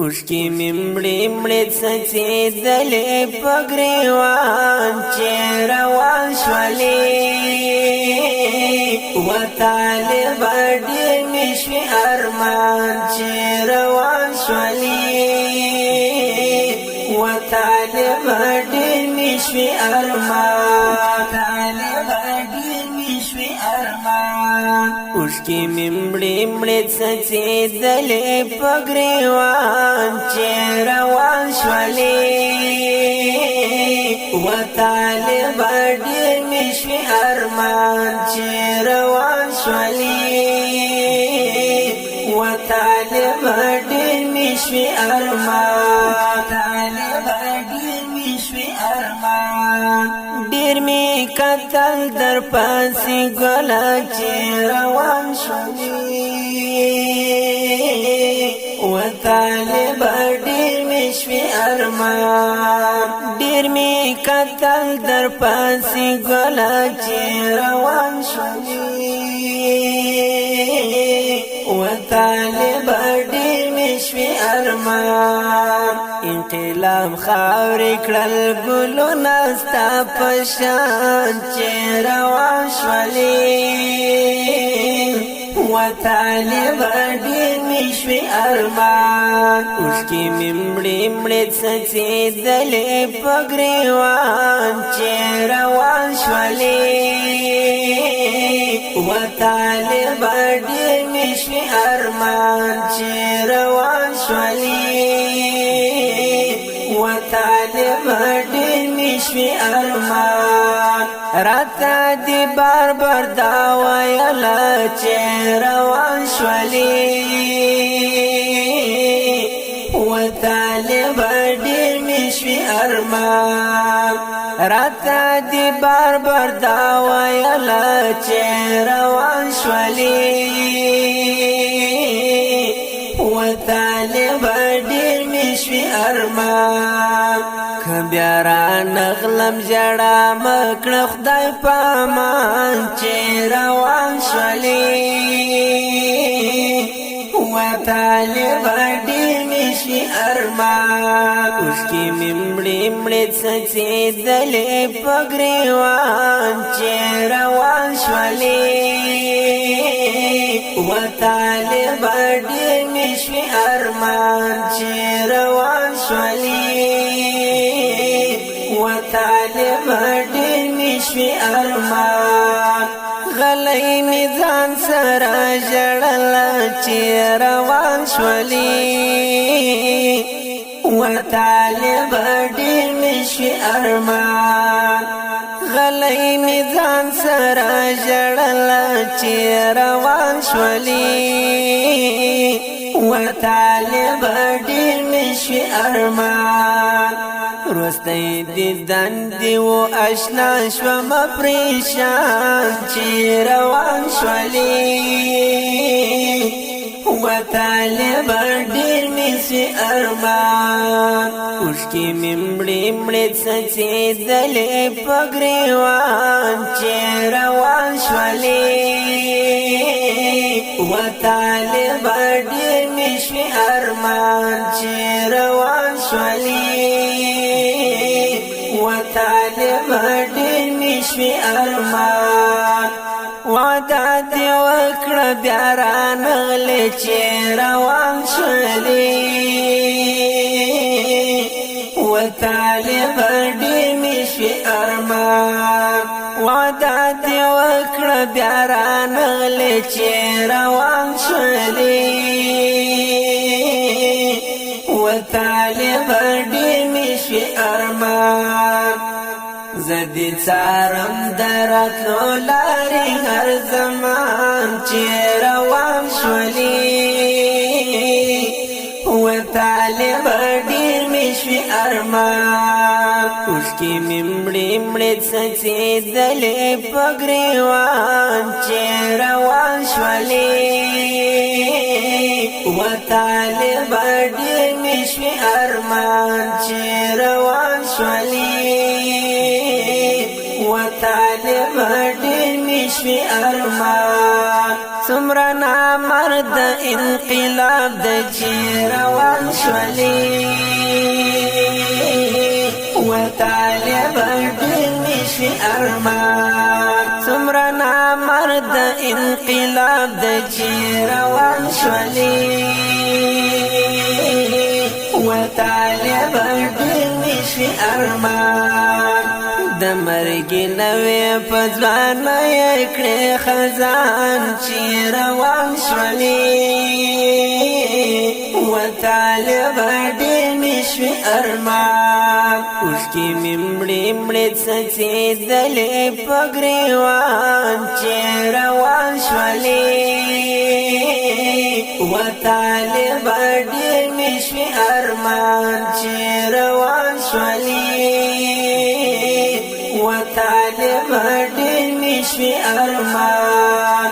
اوشکی ممړې مړې څڅېدلې په ګریوان چې روان شولې و طالب ډېر مې شوې ارمان چې روان شولې و طالب ډېر مې شوې ارمان طالب ډېر مې شوې ارمان اوشکی ممړې مړې څڅېدلې په ګریوان چې روان شولې و طالب ډېر مې شوې ارمان چې روان شولې و طالب ډېر مې شوې ارمان طالب ډېر مې شوې ارمان ډېر مې کتل در پسې ګله چې روان شولې و طالب ډېر مې شوې ارمان ډېر مې کتل در پسې ګله چې روان شولې و طالب ډېر مې شوې ارمان انقلاب خاورې کړل ګلونه ستا په شان چې روان شولې و طالب ډېر مې شوې ارمان اوښکې مې مړې مړې څڅېدلې په ګریوان چې روان شولې و طالب ډېر مې شوې ارمان چې روان شولې و طالب ډېر مې شوې ارمان راته دې بار بار دا ویله چې روان شولې و طالب ډېر مې شوې ارمان راته دې بار بار دا ویله چې روان شولې و طالب ډېر مې شوې ارمان که بیا رانغلم ژړا مه کړه خدای په امان چې روان شولې و طالب ډېر مې شوې ارمان اوښکې مې مړې مړې څڅېدلې په ګریوان چې روان شولې و طالب ډېر مې شوې ارمان چې روان شولې و طالب ډېر مې شوې ارمان غلی مې ځان سره ژړله چې روان شولې و طالب ډېر مې شوې ارمان غلی مې ځان سره ژړله چې روان شولې و طالب ډېر مې شوې ارمان وروستی دیدن دې و اشنا شومه پریشان چې روان شولې و طالب ډېر مې شوې ارمان اوښکې مې مړې مړې څڅېدلې په ګریوان چې روان شولې و طالب ډېر مې شوې ارمان چې روان شولې و طالب ډېر مې شوې ارمان وعده دې وکړه بیا رانغلې چې روان شولې و طالب ډېر مې شوې ارمان وعده دې وکړه بیا رانغلې چې روان شولې و طالب ډېر مې شوې ارمان زه دې څارم د راتلو لارې هر زمان چې روان شولې و طالب ډېر مې شوې ارمان اوښکې مې مړې مړې څڅېدلې په ګریوان چې روان شولې و طالب ډېر مې شوې ارمان چې روان شولې و طالب ډېر مې شوې ارمان څومره نامرد انقلاب د چې روان شولې و طالب ډېر نشي ارمان څومره نامرد انقلاب د چې روان شولې و طالب ډېر نشي ارمان د مرګ نوې په ځوانۍ کړې خزان چې روان شولې و طالب ډېر نشي ارمان اوښکې مې مړې مړې څڅېدلې په ګریوان چې روان شولې و طالب ډېر نشي ارمان چې روان شولې و طالب ډېر نشي ارمان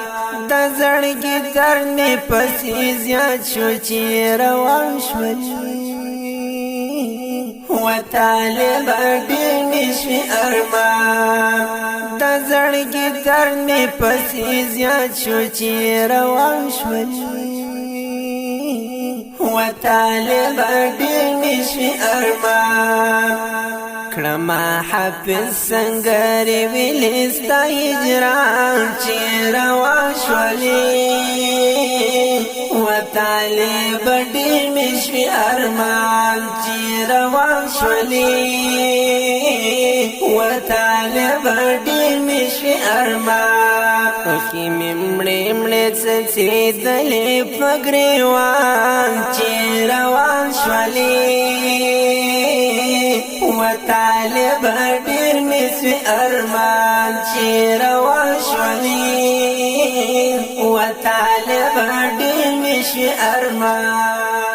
د زړګي درنې پسې زیات شو چې روان شولې و طالب ډېر نشي ارمان د زړګي درنې پسې زیات شو چې روان شولې و طالب ډېر نشي ارمان کړما حافظ سنگرې ویلې ستا هجران چې روان شولې و طالب ډېر نشي ارمان چې روان شولې و طالب ډېر نشي ارمان اوښکې مې مړې مړې څڅېدلې په ګریوان چې روان شولې و طالب ډېر نشي ارمان چې روان شولې و طالب ډېر نشي ارمان